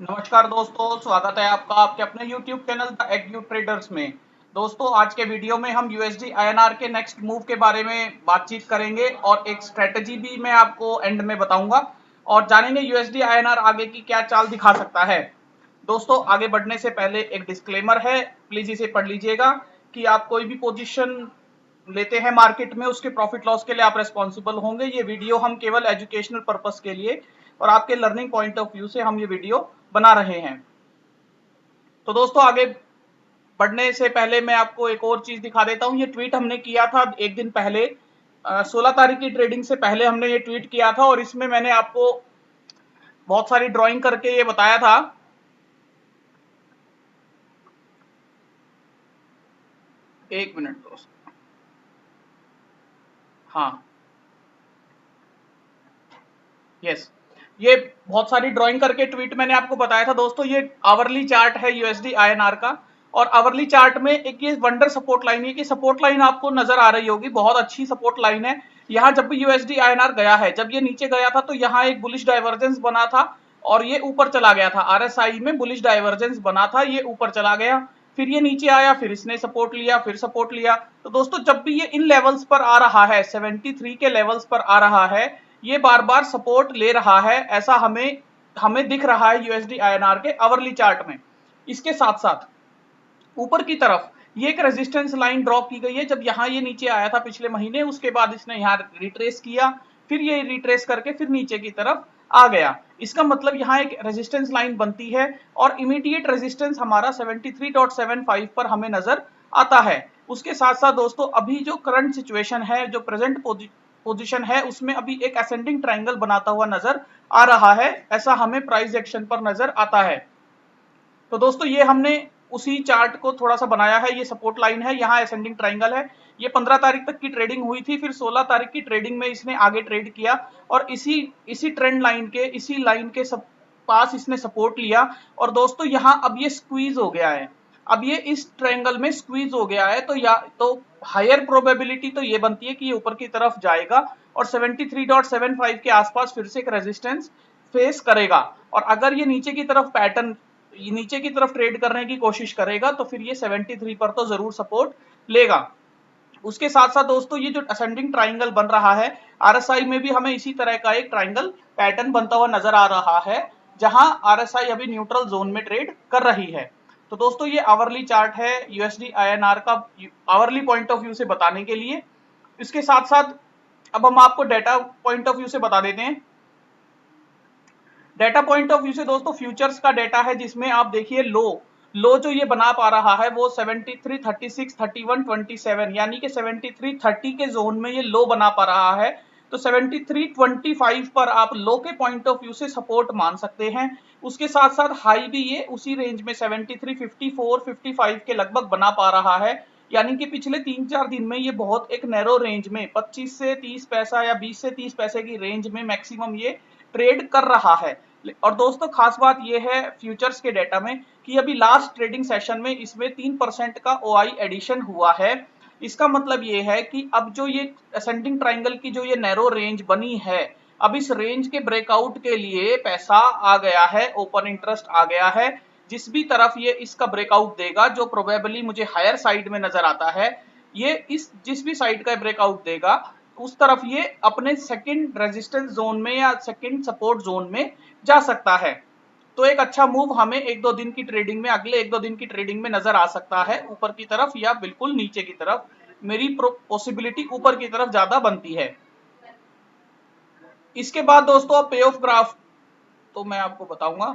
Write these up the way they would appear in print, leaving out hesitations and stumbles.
नमस्कार दोस्तों, स्वागत है आपका आपके अपने YouTube चैनल द एग्यू ट्रेडर्स में। दोस्तों, आज के वीडियो में हम USD INR के नेक्स्ट मूव के बारे में बातचीत करेंगे और एक स्ट्रेटजी भी मैं आपको एंड में बताऊंगा और जानेंगे USD INR आगे की क्या चाल दिखा सकता है। दोस्तों, आगे बढ़ने से पहले एक डिस्क्लेमर है, प्लीज इसे पढ़ लीजिएगा कि आप कोई भी पोजीशन लेते हैं मार्केट में उसके प्रॉफिट लॉस के लिए आप रेस्पॉन्सिबल होंगे। ये वीडियो हम केवल एजुकेशनल पर्पस के लिए और आपके लर्निंग पॉइंट ऑफ व्यू से हम ये वीडियो बना रहे हैं। तो दोस्तों, आगे बढ़ने से पहले मैं आपको एक और चीज दिखा देता हूं। ये ट्वीट हमने किया था एक दिन पहले, 16 तारीख की ट्रेडिंग से पहले हमने ये ट्वीट किया था और इसमें मैंने आपको बहुत सारी ड्राइंग करके ये बताया था। एक मिनट दोस्त, हाँ, यस, ये बहुत सारी ड्राइंग करके ट्वीट मैंने आपको बताया था। दोस्तों, ये आवरली चार्ट है यूएसडी आईएनआर का और आवरली चार्ट में एक ये वंडर सपोर्ट लाइन है कि सपोर्ट लाइन आपको नजर आ रही होगी, बहुत अच्छी सपोर्ट लाइन है। यहाँ जब भी यूएसडी आईएनआर गया है, जब ये नीचे गया था तो यहाँ एक बुलिश डाइवर्जेंस बना था और ये ऊपर चला गया था। आरएसआई में बुलिश डाइवर्जेंस बना था, ये ऊपर चला गया, फिर ये नीचे आया, फिर इसने सपोर्ट लिया, फिर सपोर्ट लिया। तो दोस्तों, जब भी ये इन लेवल्स पर आ रहा है, 73 के लेवल्स पर आ रहा है, ये बार बार सपोर्ट ले रहा है, ऐसा हमें हमें दिख रहा है यूएसडी आईएनआर के आवरली चार्ट में। इसके साथ साथ ऊपर की तरफ ये एक रेजिस्टेंस लाइन ड्रॉ की गई है। जब यहाँ ये नीचे आया था पिछले महीने, उसके बाद इसने यहाँ रिट्रेस किया, फिर ये रिट्रेस करके फिर नीचे की तरफ आ गया। इसका मतलब यहाँ एक रेजिस्टेंस लाइन बनती है और इमीडिएट रेजिस्टेंस हमारा 73.75 पर हमें नजर आता है। उसके साथ साथ दोस्तों, अभी जो करंट सिचुएशन है, जो प्रेजेंट पोजीशन है, उसमें अभी एक असेंडिंग ट्रायंगल बनाता हुआ नजर आ रहा है, ऐसा हमें प्राइस एक्शन पर नजर आता है। तो दोस्तों, ये हमने उसी चार्ट को थोड़ा सा बनाया है। ये सपोर्ट लाइन है, यहाँ असेंडिंग ट्रायंगल है। ये 15 तारीख तक की ट्रेडिंग हुई थी, फिर 16 तारीख की ट्रेडिंग में इसने आगे ट्रेड किया और इसी इसी ट्रेंड लाइन के, इसी लाइन के पास इसने सपोर्ट लिया और दोस्तों, यहाँ अब ये स्क्वीज हो गया है। अब ये इस ट्रायंगल में स्क्वीज हो गया है, तो या तो हायर प्रोबेबिलिटी तो ये बनती है कि ये ऊपर की तरफ जाएगा और 73.75 के आसपास फिर से एक रेजिस्टेंस फेस करेगा। और अगर ये नीचे की तरफ पैटर्न, नीचे की तरफ ट्रेड करने की कोशिश करेगा तो फिर ये 73 पर तो जरूर सपोर्ट लेगा। उसके साथ साथ दोस्तों, ये जो असेंडिंग ट्रायंगल बन रहा है, आरएसआई में भी हमें इसी तरह का एक ट्रायंगल पैटर्न बनता हुआ नजर आ रहा है, जहां आरएसआई अभी न्यूट्रल जोन में ट्रेड कर रही है। तो दोस्तों, ये आवरली चार्ट है यूएसडी आईएनआर का, आवरली पॉइंट ऑफ व्यू से बताने के लिए। इसके साथ साथ अब हम आपको डेटा पॉइंट ऑफ व्यू से बता देते हैं। डेटा पॉइंट ऑफ व्यू से दोस्तों, फ्यूचर्स का डेटा है, जिसमें आप देखिए लो जो ये बना पा रहा है वो 73, 36, 31, 27 यानी कि 73, 30 के जोन में ये लो बना पा रहा है। तो 73, 25 पर आप लो के पॉइंट ऑफ व्यू से सपोर्ट मान सकते हैं। उसके साथ साथ हाई भी ये उसी रेंज में 73, 54, 55 के लगभग बना पा रहा है। यानी कि पिछले 3-4 दिन में ये बहुत एक नैरो रेंज में 25 से 30 पैसा या 20 से 30 पैसे की रेंज में मैक्सिमम ये ट्रेड कर रहा है। और दोस्तों, खास बात यह है फ्यूचर्स के डेटा में कि अभी लास्ट ट्रेडिंग सेशन में इसमें 3% का ओआई एडिशन हुआ है। इसका मतलब ये है कि अब जो ये असेंडिंग ट्रायंगल की जो ये नैरो रेंज बनी है, अब इस रेंज के ब्रेकआउट के लिए पैसा आ गया है, ओपन इंटरेस्ट आ गया है। जिस भी तरफ ये इसका ब्रेकआउट देगा, जो प्रोबेबली मुझे हायर साइड में नजर आता है, ये इस जिस भी साइड का ब्रेकआउट देगा उस तरफ ये अपने सेकंड रेजिस्टेंस जोन में या सेकंड सपोर्ट जोन में जा सकता है। तो एक अच्छा मूव हमें एक दो दिन की ट्रेडिंग में, अगले एक दो दिन की ट्रेडिंग में नजर आ सकता है, ऊपर की तरफ या बिल्कुल नीचे की तरफ। मेरी पॉसिबिलिटी ऊपर की तरफ ज्यादा बनती है। इसके बाद दोस्तों, पे ऑफ ग्राफ तो मैं आपको बताऊंगा।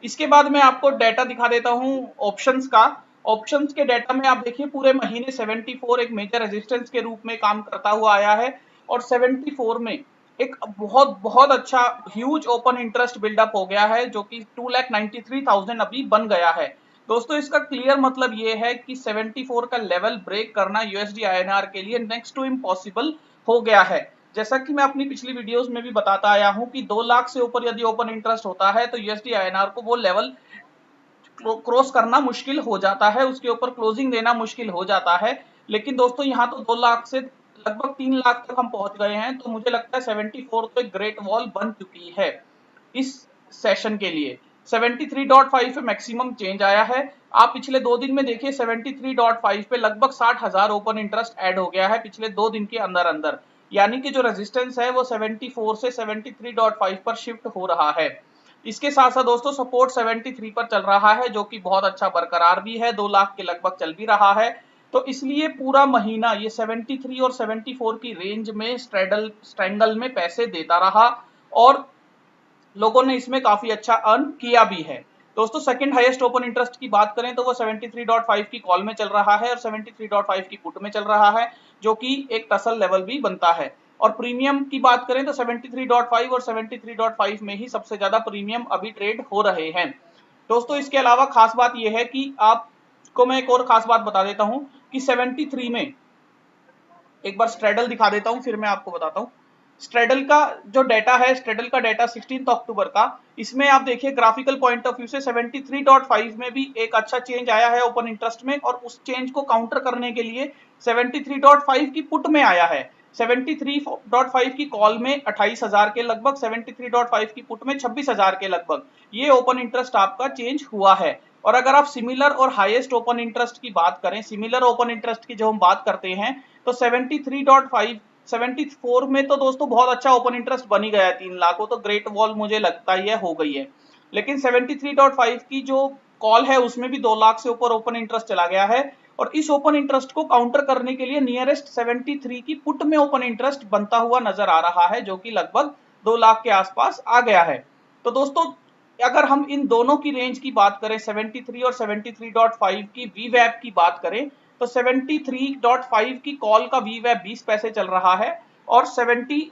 इसके बाद मैं आपको डेटा दिखा देता हूं ऑप्शंस का। ऑप्शंस के डेटा में आप देखिए पूरे महीने 74 एक मेजर रेजिस्टेंस के रूप में काम करता हुआ आया है और 74 में एक बहुत बहुत अच्छा ह्यूज ओपन इंटरेस्ट बिल्डअप हो गया है, जो कि 2,93,000 अभी बन गया है। दोस्तों, इसका क्लियर मतलब ये है कि 74 का लेवल ब्रेक करना यूएसडी आईएनआर के लिए नेक्स्ट टू इम्पॉसिबल हो गया है। जैसा कि मैं अपनी पिछली वीडियोस में भी बताता आया हूं कि 2 लाख से ऊपर यदि ओपन इंटरेस्ट होता है तो यूएसडी आईएनआर को वो लेवल क्रॉस करना मुश्किल हो जाता है, उसके ऊपर क्लोजिंग देना मुश्किल हो जाता है। लेकिन दोस्तों, यहाँ तो 2 लाख से लगभग 3 लाख तक हम पहुंच गए हैं, तो मुझे लगता है 74 तो एक ग्रेट वॉल बन चुकी है इस सेशन के लिए। 73.5 पे मैक्सिमम चेंज आया है। आप पिछले 2 दिन में देखिए 73.5 पे लगभग 60,000 ओपन इंटरेस्ट ऐड हो गया है पिछले 2 दिन के अंदर अंदर, यानी कि जो रेजिस्टेंस है वो 74 से 73.5 पर शिफ्ट हो रहा है। इसके साथ साथ दोस्तों सपोर्ट 73 पर चल रहा है, जो कि बहुत अच्छा बरकरार भी है, 2 लाख के लगभग चल भी रहा है। तो इसलिए पूरा महीना ये 73 और 74 की रेंज में स्ट्रैंगल में पैसे देता रहा और लोगों ने इसमें काफी अच्छा अर्न किया भी है। दोस्तों सेकंड हाईएस्ट ओपन इंटरेस्ट की बात करें तो वो 73.5 की कॉल में चल रहा है और 73.5 की पुट में चल रहा है, जो कि एक टसल लेवल भी बनता है। और प्रीमियम की बात करें तो 73.5 और 73.5 में ही सबसे ज्यादा प्रीमियम अभी ट्रेड हो रहे हैं। दोस्तों इसके अलावा खास बात यह है कि आपको मैं एक और खास बात बता देता हूं कि 73 में एक बार स्ट्रेडल दिखा देता हूं, फिर मैं आपको बताता हूं। स्ट्रेडल का जो डाटा है, स्ट्रेडल का डाटा 16 अक्टूबर का, इसमें आप देखिए ग्राफिकल पॉइंट ऑफ व्यू से 73.5 में भी एक अच्छा चेंज आया है ओपन इंटरेस्ट में, और उस चेंज को काउंटर करने के लिए 73.5 की पुट में आया है। 73.5 की कॉल में 28,000 के लगभग, 73.5 की पुट में 26,000 के लगभग ये ओपन इंटरेस्ट आपका चेंज हुआ है। और अगर आप सिमिलर और हाईएस्ट ओपन इंटरेस्ट की बात करें, सिमिलर ओपन इंटरेस्ट की जो हम बात करते हैं तो 73.5 74 में तो दोस्तों बहुत अच्छा ओपन इंटरेस्ट बन ही गया है, 3 लाख, वो तो ग्रेट वॉल मुझे लगता ही है हो गई है। लेकिन 73.5 की जो कॉल है उसमें भी 2 लाख से ऊपर ओपन इंटरेस्ट चला गया है, और इस ओपन इंटरेस्ट को काउंटर करने के लिए नियरेस्ट 73 की पुट में ओपन इंटरेस्ट बनता हुआ नजर आ रहा है, जो कि लगभग 2 लाख के आसपास आ गया है। तो दोस्तों अगर हम इन दोनों की रेंज की बात करें, 73 और 73.5 की वीवैप की बात करें, तो 73.5 की कॉल का वीवैप 20 पैसे चल रहा है और 73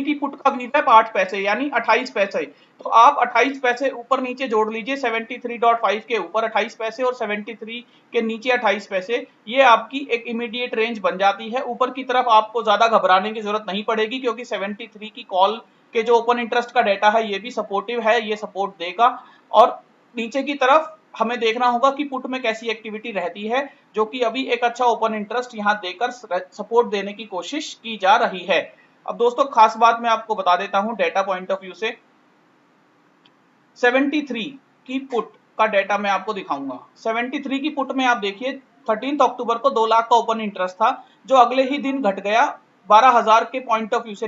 की पुट का वीवैप 8 पैसे यानी 28 पैसे। तो आप 28 पैसे ऊपर नीचे जोड़ लीजिए, 73.5 के ऊपर 28 पैसे और 73 के नीचे 28 पैसे, ये आपकी एक इमीडिएट रेंज बन जाती है। ऊपर की तरफ आपको ज्यादा घबराने की जरूरत नहीं पड़ेगी, क्योंकि 73 की कॉल के जो ओपन इंटरेस्ट का डाटा है ये भी सपोर्टिव है, ये सपोर्ट देगा। और नीचे की तरफ हमें देखना होगा कि पुट में कैसी एक्टिविटी रहती है, जो कि अभी एक अच्छा ओपन इंटरेस्ट यहां देकर सपोर्ट देने की कोशिश की जा रही है। अब दोस्तों खास बात मैं आपको बता देता हूं डेटा पॉइंट ऑफ व्यू से, 73 की पुट का डेटा मैं आपको दिखाऊंगा। 73 की पुट में आप देखिए 13 अक्टूबर को 2 लाख का ओपन इंटरेस्ट था, जो अगले ही दिन घट गया 12,000 के पॉइंट ऑफ व्यू से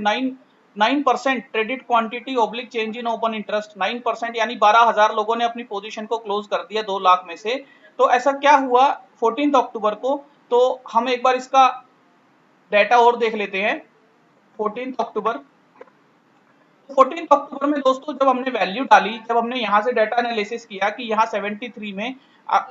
9% traded quantity oblique change in open interest 9%, यानी 12,000 लोगों ने अपनी पोजीशन को क्लोज कर दिया 2 लाख में से। तो ऐसा क्या हुआ 14 अक्टूबर को, तो हम एक बार इसका डाटा और देख लेते हैं। 14 अक्टूबर 14 अक्टूबर में दोस्तों जब हमने वैल्यू डाली, जब हमने यहां से डाटा एनालिसिस किया कि यहां 73 में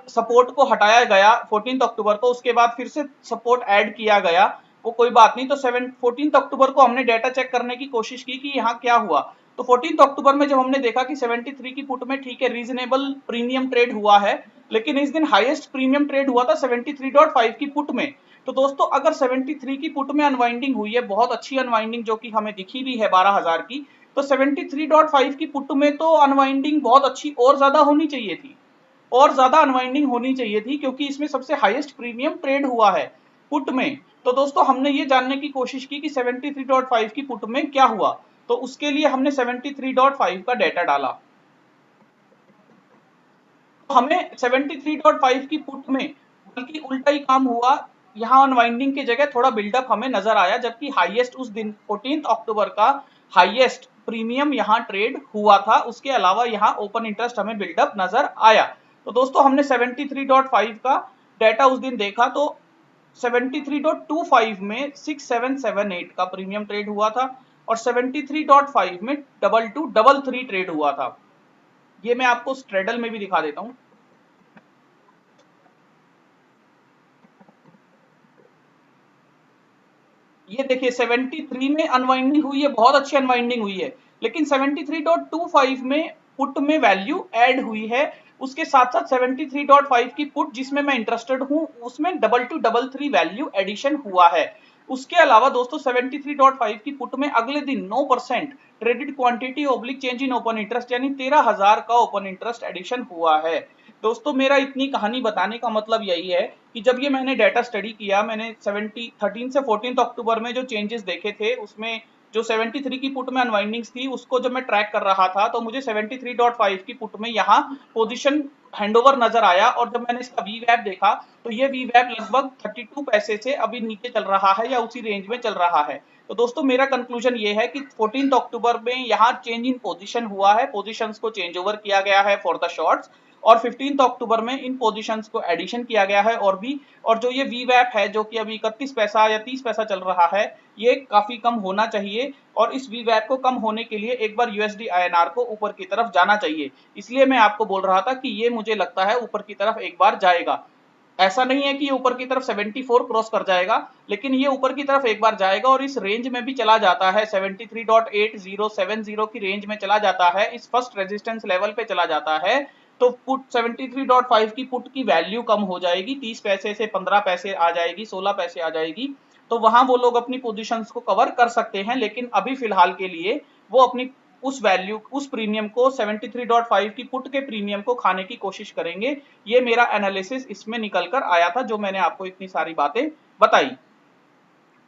सपोर्ट को हटाया गया 14 अक्टूबर को, उसके बाद फिर से सपोर्ट ऐड किया गया, वो कोई बात नहीं। तो 14 अक्टूबर को हमने डाटा चेक करने की कोशिश की कि यहाँ क्या हुआ। तो 14 अक्टूबर में जब हमने देखा कि 73 की पुट में ठीक है रीजनेबल प्रीमियम ट्रेड हुआ है, लेकिन इस दिन हाईएस्ट प्रीमियम ट्रेड हुआ था 73.5 की पुट में। तो दोस्तों अगर 73 की पुट में अनवाइंडिंग हुई है, बहुत अच्छी अनवाइंडिंग जो कि हमें दिखी भी है 12,000 की, तो 73.5 की पुट में तो अनवाइंडिंग बहुत अच्छी और ज्यादा होनी चाहिए थी, और ज्यादा अनवाइंडिंग होनी चाहिए थी, क्योंकि इसमें सबसे हाईएस्ट प्रीमियम ट्रेड हुआ है पुट में। तो दोस्तों हमने ये जानने की कोशिश की कि 73.5 की पुट में क्या हुआ, तो उसके लिए हमने 73.5 का डाटा डाला। तो हमें 73.5 की पुट में बल्कि उल्टा ही काम हुआ, यहाँ अनवाइंडिंग की जगह थोड़ा बिल्डअप हमें नजर आया, जबकि हाईएस्ट उस दिन 14 अक्टूबर का हाईएस्ट प्रीमियम यहाँ ट्रेड हुआ था। उसके अलावा यहाँ ओपन इंटरेस्ट हमें बिल्डअप नजर आया। तो दोस्तों हमने 73.5 का डाटा उस दिन देखा, तो 73.25 में 6778 का प्रीमियम ट्रेड हुआ था और 73.5 में 2233 ट्रेड हुआ था। ये मैं आपको स्ट्रेडल में भी दिखा देता हूं। ये देखिए 73 में अनवाइंडिंग हुई है, बहुत अच्छी अनवाइंडिंग हुई है, लेकिन 73.25 में पुट में वैल्यू ऐड हुई है। उसके साथ साथ 73.5 की पुट जिसमें मैं इंटरेस्टेड हूं उसमें 2233 वैल्यू एडिशन हुआ है। उसके अलावा दोस्तों 73.5 की पुट में अगले दिन 9% traded quantity oblique change in open interest यानी 13,000 का ओपन इंटरेस्ट एडिशन हुआ है। दोस्तों मेरा इतनी कहानी बताने का मतलब यही है कि जब ये मैंने डाटा स्टडी किया, मैंने 13 से 14 अक्टूबर में जो चेंजेस देखे थे, उसमें जो 73 की पुट में अनवाइंडिंग्स थी उसको जब मैं ट्रैक कर रहा था तो मुझे 73.5 की पुट में यहाँ पोजीशन हैंडओवर नजर आया, और जब मैंने इसका वीवैप देखा तो ये वीवैप लगभग 32 पैसे से अभी नीचे चल रहा है या उसी रेंज में चल रहा है। तो दोस्तों मेरा कंक्लूजन ये है कि 14 अक्टूबर में यहाँ चेंज इन पोजीशन हुआ है, पोजीशंस को चेंज ओवर किया गया है फॉर द शॉर्ट्स, और 15 अक्टूबर में इन पोजीशंस को एडिशन किया गया है और भी। और जो ये वीवैप है जो कि अभी 31 पैसा या 30 पैसा चल रहा है, ये काफी कम होना चाहिए, और इस वीवैप को कम होने के लिए एक बार यूएसडी आईएनआर को ऊपर की तरफ जाना चाहिए। इसलिए मैं आपको बोल रहा था कि ये मुझे लगता है ऊपर की तरफ एक बार जाएगा। ऐसा नहीं है कि ये ऊपर की तरफ 74 क्रॉस कर जाएगा, लेकिन ये ऊपर की तरफ एक बार जाएगा और इस रेंज में भी चला जाता है, 73.8070 की रेंज में चला जाता है, इस फर्स्ट रेजिस्टेंस लेवल पे चला जाता है। तो पुट 73.5 की पुट की वैल्यू कम हो जाएगी, 30 पैसे से 15 पैसे आ जाएगी, 16 पैसे आ जाएगी। तो वहां वो लोग अपनी पोजीशंस को कवर कर सकते हैं, लेकिन अभी फिलहाल के लिए वो अपनी उस वैल्यू, उस प्रीमियम को 73.5 की पुट के प्रीमियम को खाने की कोशिश करेंगे। ये मेरा एनालिसिस इसमें निकल कर आया था, जो मैंने आपको इतनी सारी बातें बताई।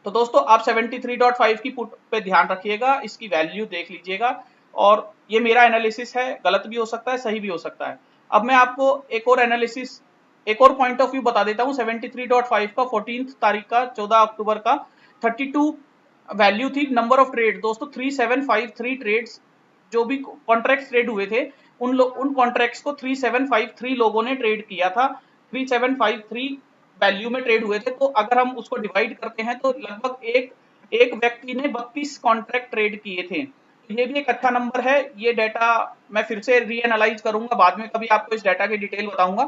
तो दोस्तों आप 73.5 की पुट पे ध्यान रखिएगा, इसकी वैल्यू देख लीजिएगा, और ये मेरा एनालिसिस है, गलत भी हो सकता है, सही भी हो सकता है। अब मैं आपको एक और एनालिसिस, एक और पॉइंट ऑफ व्यू बता देता हूँ 73.5 का 14 तारीख का, 14 अक्टूबर का 32 वैल्यू थी। नंबर ऑफ ट्रेड दोस्तों 3753 ट्रेड्स, जो भी कॉन्ट्रैक्ट्स ट्रेड हुए थे उन कॉन्ट्रैक्ट्स को 3753 लोगों ने ट्रेड किया था, 3753 वैल्यू में ट्रेड हुए थे। तो अगर हम उसको डिवाइड करते हैं तो लगभग एक एक व्यक्ति ने 32 कॉन्ट्रैक्ट ट्रेड किए थे। ये भी एक अच्छा नंबर है। ये डाटा मैं फिर से रीएनालाइज करूंगा, बाद में कभी आपको इस डाटा की डिटेल बताऊंगा।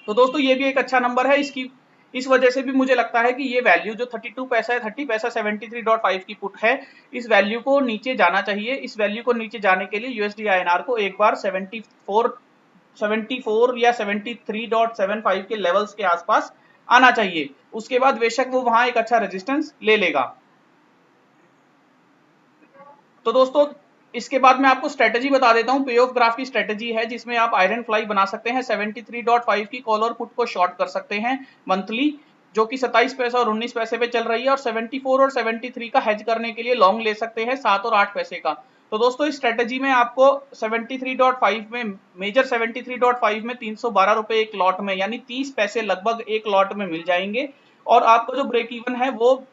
तो दोस्तों ये भी एक अच्छा नंबर है। इसकी इस वजह से भी मुझे लगता है कि ये वैल्यू जो 32 पैसा है, 30 पैसा 73.5 की पुट है, इस वैल्यू को नीचे जाना चाहिए। इस वैल्यू को नीचे जाने के लिए यूएसडी आईएनआर को एक बार 74 या 73.75 के लेवल्स के आसपास आना चाहिए। उसके बाद बेशक वो वहां एक अच्छा रेजिस्टेंस ले लेगा। तो दोस्तों इसके बाद मैं आपको स्ट्रेटजी बता देता हूं। पे ऑफ ग्राफ की स्ट्रेटजी है जिसमें आप आयरन फ्लाई बना सकते हैं। 73.5 की कॉल और पुट को शॉर्ट कर सकते हैं मंथली, जो कि 27 पैसे और 19 पैसे पे चल रही है, और 74 और 73 का हेज करने के लिए लॉन्ग ले सकते हैं 7 और 8 पैसे का। तो दोस्तों इस स्ट्रेटजी में आपको 73.5 में, मेजर 73.5 में 312 रुपए एक लॉट में, यानी 30 पैसे लगभग एक लॉट में मिल जाएंगे। और आपका जो ब्रेक इवन है वो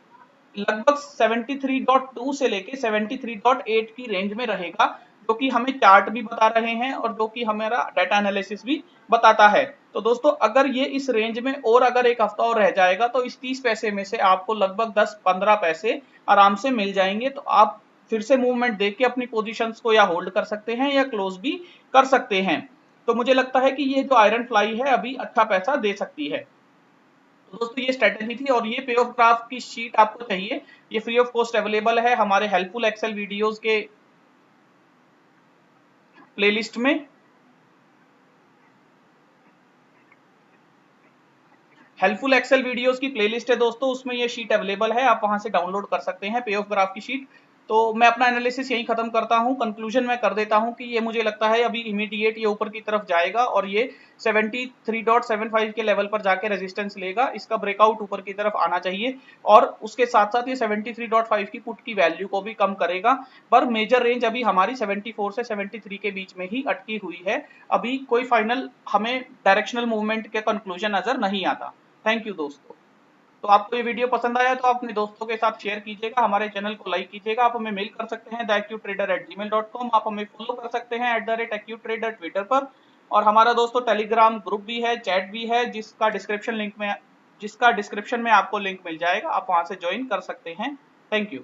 लगभग 73.2 से लेके 73.8 की रेंज में रहेगा, जो कि हमें चार्ट भी बता रहे हैं और जो कि हमारा डाटा एनालिसिस भी बताता है। तो दोस्तों अगर ये इस रेंज में और अगर एक हफ्ता और रह जाएगा तो इस 30 पैसे में से आपको लगभग 10-15 पैसे आराम से मिल जाएंगे। तो आप फिर से मूवमेंट देख के अपनी पोजीशंस को या होल्ड कर सकते हैं या क्लोज भी कर सकते हैं। तो मुझे लगता है कि ये जो आयरन फ्लाई है अभी अच्छा पैसा दे सकती है। तो दोस्तों ये स्ट्रेटजी थी, और ये पे ऑफ ग्राफ की शीट आपको चाहिए, ये फ्री ऑफ कॉस्ट अवेलेबल है हमारे हेल्पफुल एक्सेल वीडियोस के प्लेलिस्ट में। हेल्पफुल एक्सेल वीडियोस की प्लेलिस्ट है दोस्तों, उसमें ये शीट अवेलेबल है, आप वहां से डाउनलोड कर सकते हैं पे ऑफ ग्राफ की शीट। तो मैं अपना एनालिसिस यही खत्म करता हूं। कंक्लूजन में कर देता हूं कि ये मुझे लगता है अभी इमीडिएट ये ऊपर की तरफ जाएगा और ये 73.75 के लेवल पर जाके रेजिस्टेंस लेगा। इसका ब्रेकआउट ऊपर की तरफ आना चाहिए, और उसके साथ साथ ये 73.5 की पुट की वैल्यू को भी कम करेगा। पर मेजर रेंज अभी हमारी 74 से 73 के बीच में ही अटकी हुई है। अभी कोई फाइनल हमें डायरेक्शनल मूवमेंट के कंक्लूजन नजर नहीं आता। थैंक यू दोस्तों। तो आपको ये वीडियो पसंद आया तो अपने दोस्तों के साथ शेयर कीजिएगा, हमारे चैनल को लाइक कीजिएगा। आप हमें मेल कर सकते हैं theacutrader@gmail.com। आप हमें फॉलो कर सकते हैं @acutrader ट्विटर पर, और हमारा दोस्तों टेलीग्राम ग्रुप भी है, चैट भी है, जिसका डिस्क्रिप्शन में आपको लिंक मिल जाएगा, आप वहां से ज्वाइन कर सकते हैं। Thank you.